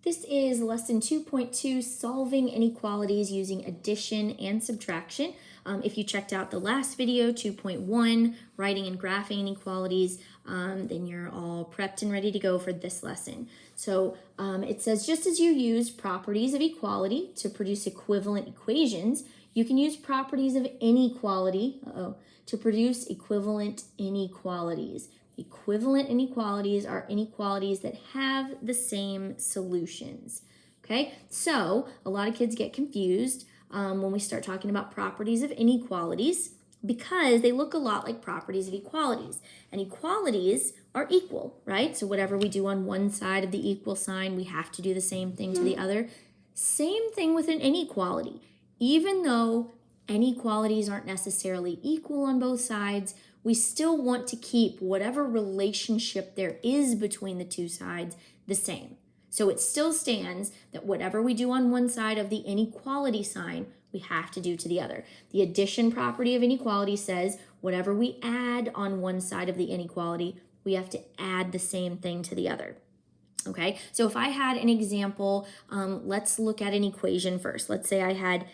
This is lesson 2.2, Solving Inequalities Using Addition and Subtraction. If you checked out the last video, 2.1, Writing and Graphing Inequalities, then you're all prepped and ready to go for this lesson. So it says, just as you use properties of equality to produce equivalent equations, you can use properties of inequality to produce equivalent inequalities. Equivalent inequalities are inequalities that have the same solutions. Okay, so a lot of kids get confused when we start talking about properties of inequalities because they look a lot like properties of equalities. And equalities are equal, right? So whatever we do on one side of the equal sign, we have to do the same thing to the other. Same thing with an inequality. Even though inequalities aren't necessarily equal on both sides, we still want to keep whatever relationship there is between the two sides the same. So it still stands that whatever we do on one side of the inequality sign, we have to do to the other. The addition property of inequality says whatever we add on one side of the inequality, we have to add the same thing to the other. Okay, so if I had an example, let's look at an equation first. Let's say I had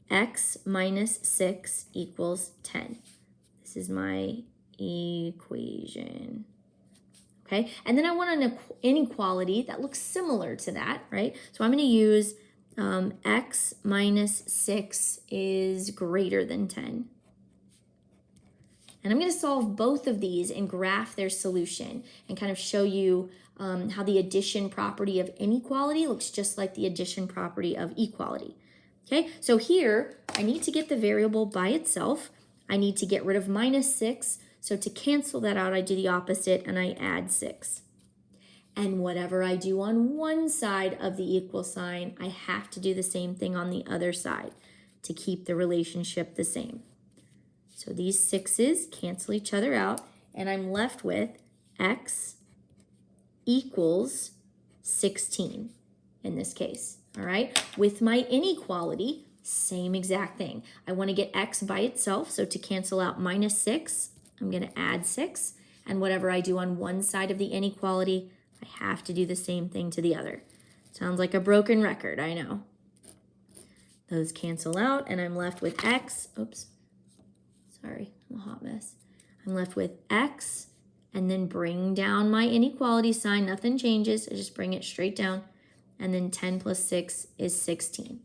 x minus 6 equals 10. This is my equation. Okay, and then I want an inequality that looks similar to that, right? So I'm going to use x minus 6 is greater than 10. And I'm going to solve both of these and graph their solution and kind of show you how the addition property of inequality looks just like the addition property of equality. Okay, so here I need to get the variable by itself. I need to get rid of minus 6. So to cancel that out, I do the opposite and I add 6. And whatever I do on one side of the equal sign, I have to do the same thing on the other side to keep the relationship the same. So these 6's cancel each other out, and I'm left with x equals 16 in this case, all right? With my inequality, same exact thing. I want to get x by itself, so to cancel out minus 6, I'm going to add 6, and whatever I do on one side of the inequality, I have to do the same thing to the other. Sounds like a broken record, I know. Those cancel out, and I'm left with x. Oops. Sorry, I'm a hot mess. I'm left with x, and then bring down my inequality sign. Nothing changes. I just bring it straight down. And then 10 plus 6 is 16.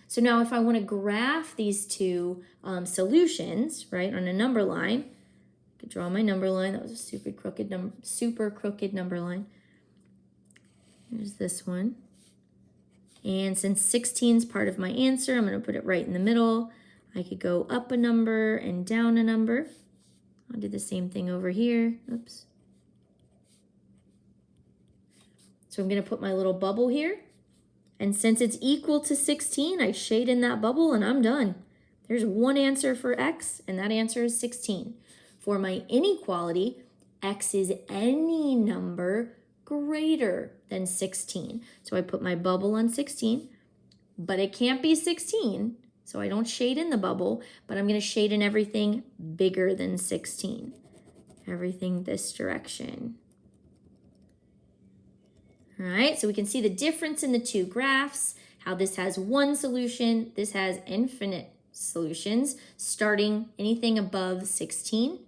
So now if I want to graph these two solutions, right, on a number line, I could draw my number line. That was a super crooked number line. Here's this one. And since 16 is part of my answer, I'm going to put it right in the middle. I could go up a number and down a number. I'll do the same thing over here. Oops. So I'm going to put my little bubble here. And since it's equal to 16, I shade in that bubble and I'm done. There's one answer for x, and that answer is 16. For my inequality, x is any number greater than 16. So I put my bubble on 16, but it can't be 16. So I don't shade in the bubble, but I'm going to shade in everything bigger than 16. Everything this direction. All right, so we can see the difference in the two graphs, how this has one solution, this has infinite solutions, starting anything above 16.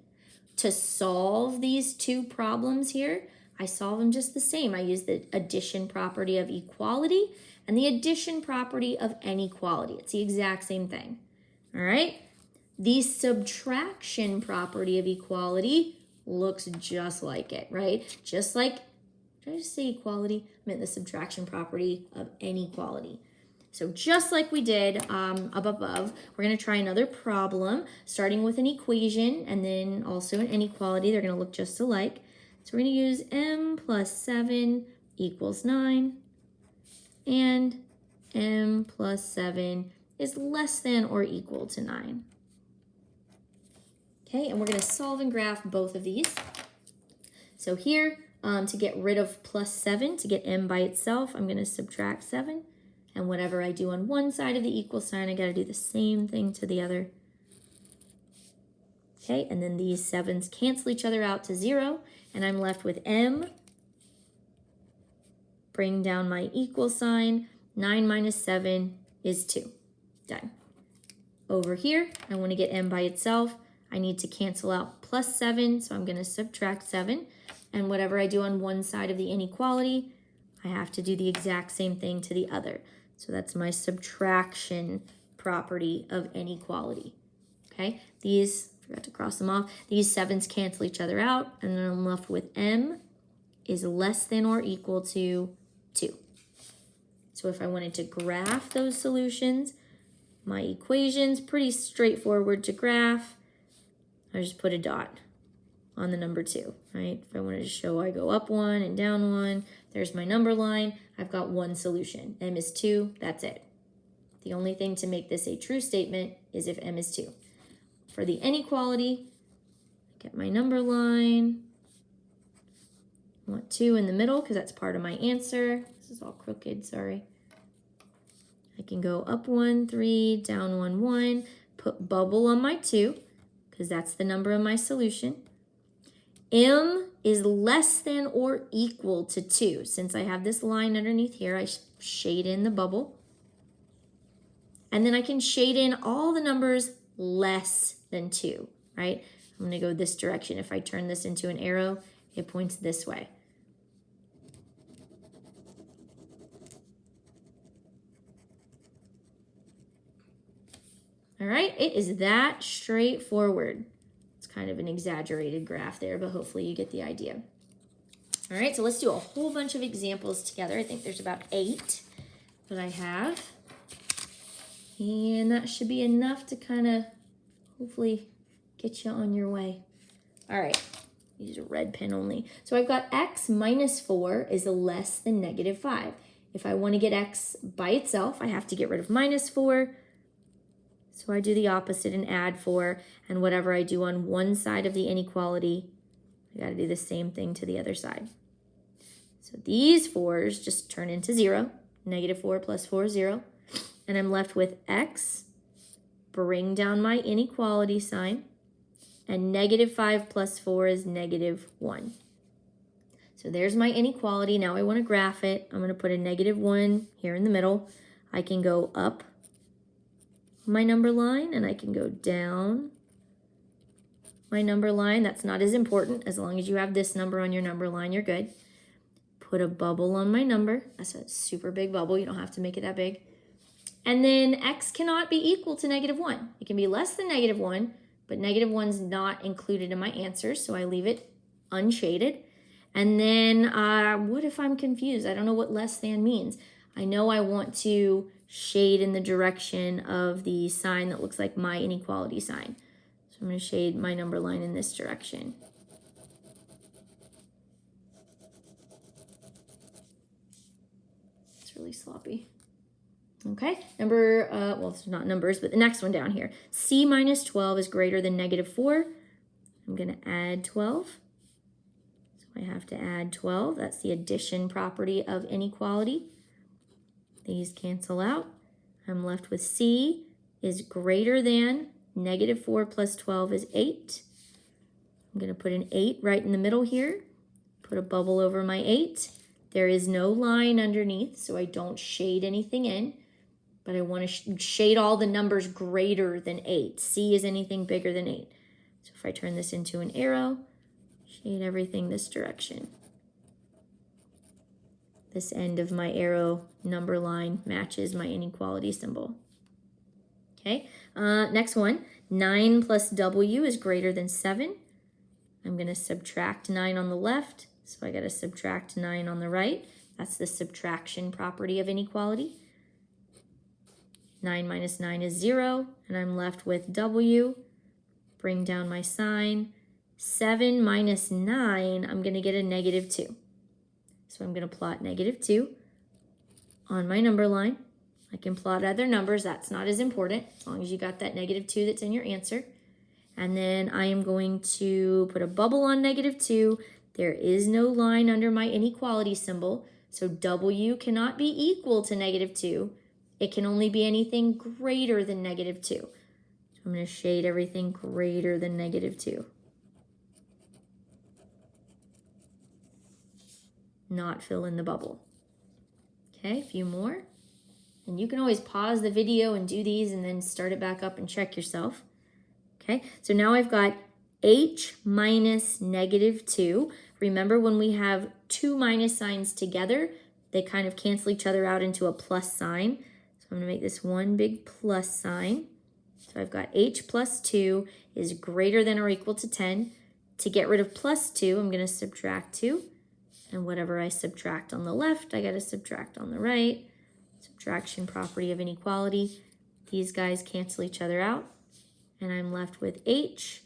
To solve these two problems here, I solve them just the same. I use the addition property of equality and the addition property of inequality. It's the exact same thing, all right? The subtraction property of equality looks just like it, right? Just like, did I just say equality? I meant the subtraction property of inequality. So just like we did up above, we're going to try another problem, starting with an equation and then also an inequality. They're going to look just alike. So we're going to use m plus 7 equals 9. And m plus 7 is less than or equal to 9. Okay, and we're going to solve and graph both of these. So here, to get rid of plus 7, to get m by itself, I'm going to subtract 7. And whatever I do on one side of the equal sign, I got to do the same thing to the other. Okay, and then these 7's cancel each other out to 0, and I'm left with m bring down my equal sign. 9 minus 7 is 2. Done. Over here, I want to get m by itself. I need to cancel out plus 7, so I'm going to subtract 7. And whatever I do on one side of the inequality, I have to do the exact same thing to the other. So that's my subtraction property of inequality. Okay, these, forgot to cross them off, these 7s cancel each other out, and then I'm left with m is less than or equal to 2. So if I wanted to graph those solutions, my equation's pretty straightforward to graph. I just put a dot on the number 2, right? If I wanted to show I go up 1 and down 1, there's my number line. I've got one solution. M is 2, that's it. The only thing to make this a true statement is if m is 2. For the inequality, get my number line. I want 2 in the middle because that's part of my answer. This is all crooked, sorry. I can go up 1, 3, down 1, 1, put bubble on my 2 because that's the number of my solution. M is less than or equal to 2. Since I have this line underneath here, I shade in the bubble. And then I can shade in all the numbers less than 2, right? I'm going to go this direction. If I turn this into an arrow, it points this way. All right, it is that straightforward. It's kind of an exaggerated graph there, but hopefully you get the idea. All right, so let's do a whole bunch of examples together. I think there's about 8 that I have. And that should be enough to kind of hopefully get you on your way. All right, use a red pen only. So I've got x minus 4 is less than negative 5. If I want to get x by itself, I have to get rid of minus 4. So I do the opposite and add 4, and whatever I do on one side of the inequality, I got to do the same thing to the other side. So these 4s just turn into 0. Negative 4 plus 4 is 0. And I'm left with x, bring down my inequality sign, and negative 5 plus 4 is negative 1. So there's my inequality. Now I want to graph it. I'm going to put a negative 1 here in the middle. I can go up my number line, and I can go down my number line. That's not as important. As long as you have this number on your number line, you're good. Put a bubble on my number. That's a super big bubble. You don't have to make it that big. And then x cannot be equal to negative 1. It can be less than negative 1, but negative 1's not included in my answer, so I leave it unshaded. And then what if I'm confused? I don't know what less than means. I know I want to shade in the direction of the sign that looks like my inequality sign. So I'm going to shade my number line in this direction. It's really sloppy. Okay, well, it's not numbers, but the next one down here. C minus 12 is greater than negative 4. I'm going to add 12. So I have to add 12. That's the addition property of inequality. These cancel out. I'm left with C is greater than negative 4 plus 12 is 8. I'm going to put an 8 right in the middle here. Put a bubble over my 8. There is no line underneath, so I don't shade anything in. But I want to shade all the numbers greater than 8. C is anything bigger than 8. So if I turn this into an arrow, shade everything this direction. This end of my arrow number line matches my inequality symbol. Okay, next one. 9 plus W is greater than 7. I'm going to subtract 9 on the left, so I got to subtract 9 on the right. That's the subtraction property of inequality. 9 minus 9 is 0, and I'm left with W. Bring down my sign. 7 minus 9, I'm going to get a negative 2. So I'm going to plot negative 2 on my number line. I can plot other numbers. That's not as important, as long as you got that negative 2 that's in your answer. And then I am going to put a bubble on negative 2. There is no line under my inequality symbol, so W cannot be equal to negative 2. It can only be anything greater than negative 2. So I'm going to shade everything greater than negative 2. Not fill in the bubble. Okay, a few more. And you can always pause the video and do these and then start it back up and check yourself. Okay, so now I've got h minus -2. Remember when we have two minus signs together, they kind of cancel each other out into a plus sign. So I'm going to make this one big plus sign. So I've got h plus 2 is greater than or equal to 10. To get rid of plus 2, I'm going to subtract 2. And whatever I subtract on the left, I got to subtract on the right. Subtraction property of inequality. These guys cancel each other out. And I'm left with h.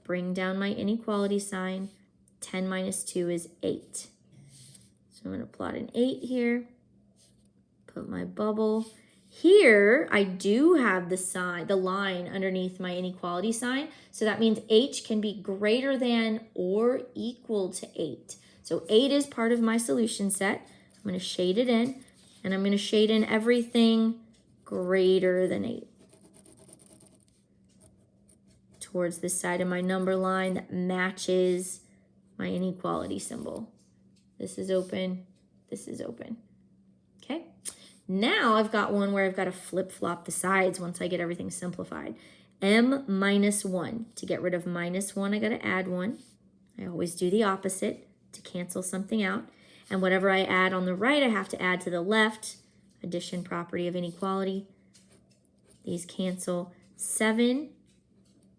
Bring down my inequality sign. 10 minus 2 is 8. So I'm going to plot an 8 here. Put my bubble. Here, I do have the line underneath my inequality sign. So that means h can be greater than or equal to 8. So 8 is part of my solution set. I'm going to shade it in. And I'm going to shade in everything greater than 8. Towards the side of my number line that matches my inequality symbol. This is open. This is open. Okay. Now I've got one where I've got to flip-flop the sides once I get everything simplified. m minus 1. To get rid of minus 1, I got to add 1. I always do the opposite to cancel something out. And whatever I add on the right, I have to add to the left. Addition property of inequality. These cancel. 7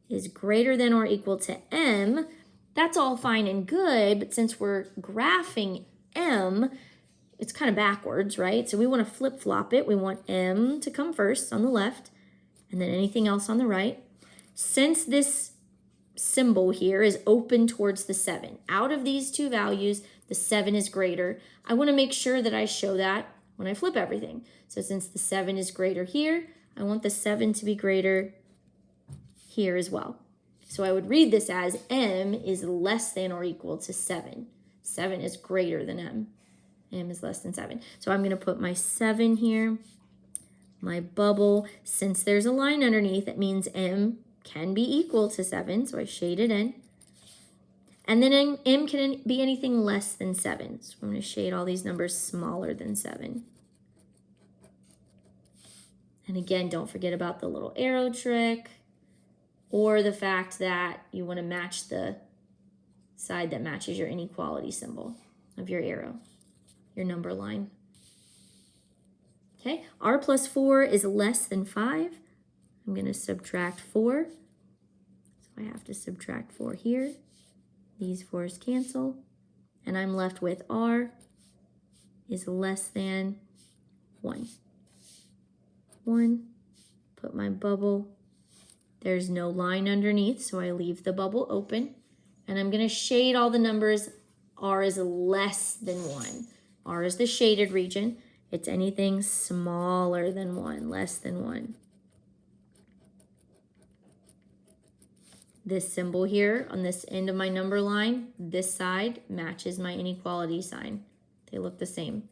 is greater than or equal to m. That's all fine and good, but since we're graphing m, it's kind of backwards, right? So we want to flip-flop it. We want m to come first on the left, and then anything else on the right. Since this symbol here is open towards the 7, out of these two values, the 7 is greater. I want to make sure that I show that when I flip everything. So since the 7 is greater here, I want the 7 to be greater here as well. So I would read this as m is less than or equal to 7. 7 is greater than m. M is less than 7. So I'm going to put my 7 here, my bubble. Since there's a line underneath, it means m can be equal to 7, so I shade it in. And then m can be anything less than 7. So I'm going to shade all these numbers smaller than 7. And again, don't forget about the little arrow trick, or the fact that you want to match the side that matches your inequality symbol of your arrow, your number line. Okay, r plus 4 is less than 5. I'm going to subtract 4. So I have to subtract 4 here. These 4's cancel. And I'm left with r is less than 1. 1. Put my bubble. There's no line underneath, so I leave the bubble open. And I'm going to shade all the numbers. R is less than 1. R is the shaded region. It's anything smaller than 1, less than 1. This symbol here on this end of my number line, this side matches my inequality sign. They look the same.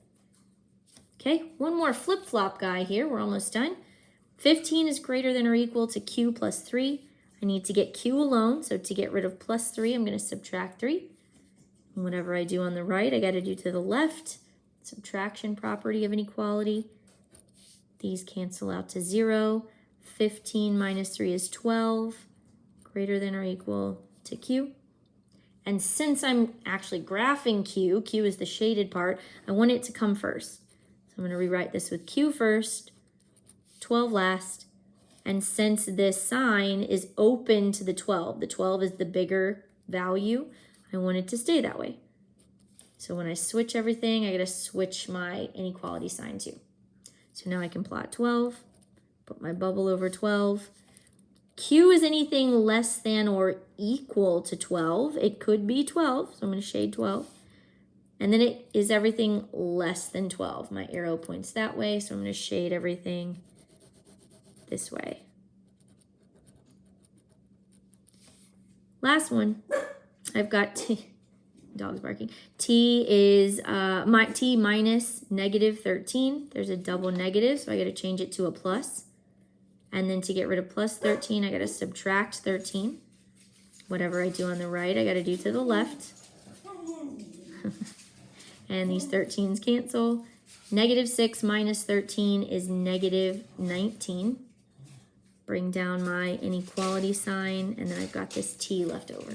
Okay, one more flip-flop guy here. We're almost done. 15 is greater than or equal to q plus 3. I need to get q alone, so to get rid of plus 3, I'm going to subtract 3. And whatever I do on the right, I got to do to the left. Subtraction property of inequality. These cancel out to 0. 15 minus 3 is 12. Greater than or equal to q. And since I'm actually graphing q, q is the shaded part, I want it to come first. So I'm going to rewrite this with q first, 12 last, and since this sign is open to the 12 is the bigger value, I want it to stay that way. So when I switch everything, I got to switch my inequality sign too. So now I can plot 12, put my bubble over 12. Q is anything less than or equal to 12. It could be 12, so I'm going to shade 12. And then it is everything less than 12. My arrow points that way, so I'm going to shade everything this way. Last one. I've got T. Dog's barking. T is T minus -13. There's a double negative, so I got to change it to a plus. And then to get rid of plus 13, I got to subtract 13. Whatever I do on the right, I got to do to the left. And these 13s cancel. Negative 6 minus 13 is negative 19. Bring down my inequality sign, and then I've got this t left over.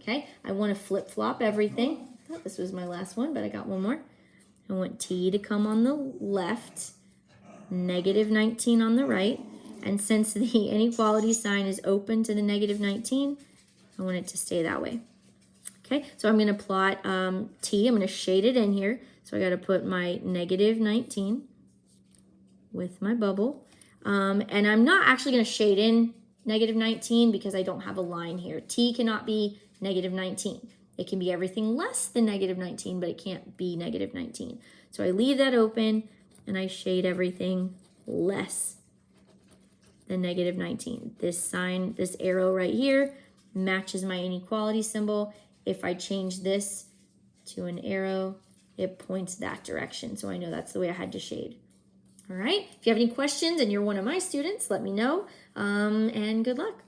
Okay, I want to flip-flop everything. I thought this was my last one, but I got one more. I want t to come on the left, negative 19 on the right, and since the inequality sign is open to the negative 19, I want it to stay that way. Okay, so I'm going to plot t. I'm going to shade it in here. So I got to put my negative 19 with my bubble. And I'm not actually going to shade in negative 19 because I don't have a line here. T cannot be negative 19. It can be everything less than negative 19, but it can't be negative 19. So I leave that open and I shade everything less than negative 19. This sign, this arrow right here matches my inequality symbol. If I change this to an arrow, it points that direction. So I know that's the way I had to shade. All right, if you have any questions and you're one of my students, let me know, and good luck.